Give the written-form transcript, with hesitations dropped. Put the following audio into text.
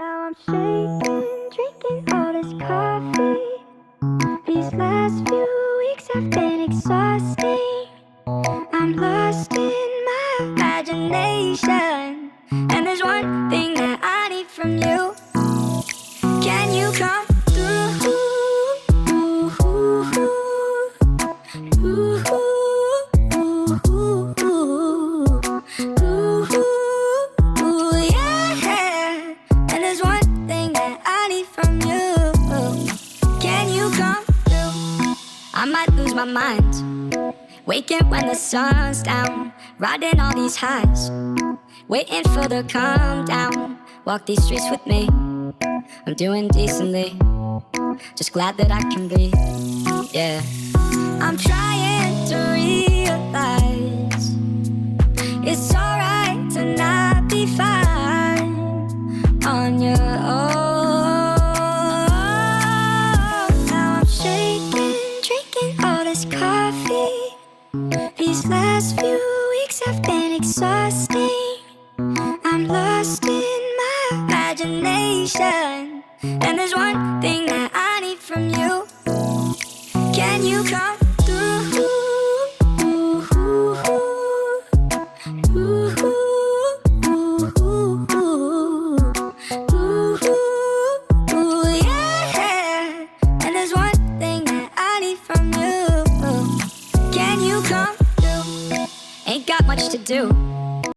Now I'm shaking, drinking all this coffee. These last few weeks have been exhausting. I'm lost in my imagination, and there's one thing that I need from you. Can you come through? Yeah. And there's one thing that I need from you. Can you come through? I might lose my mind, waking when the sun's down, riding all these highs, waiting for the calm down. Walk these streets with me, I'm doing decently, just glad that I can breathe. Yeah, I'm trying to realize it's alright to not be fine on your own. Now I'm shaking, drinking all this coffee. These last few weeks have been exhausting. I'm lost in my imagination, and there's one thing that I need from you. Can you come through? Yeah. And there's one thing that I need from you. Can you come through? Ain't got much to do,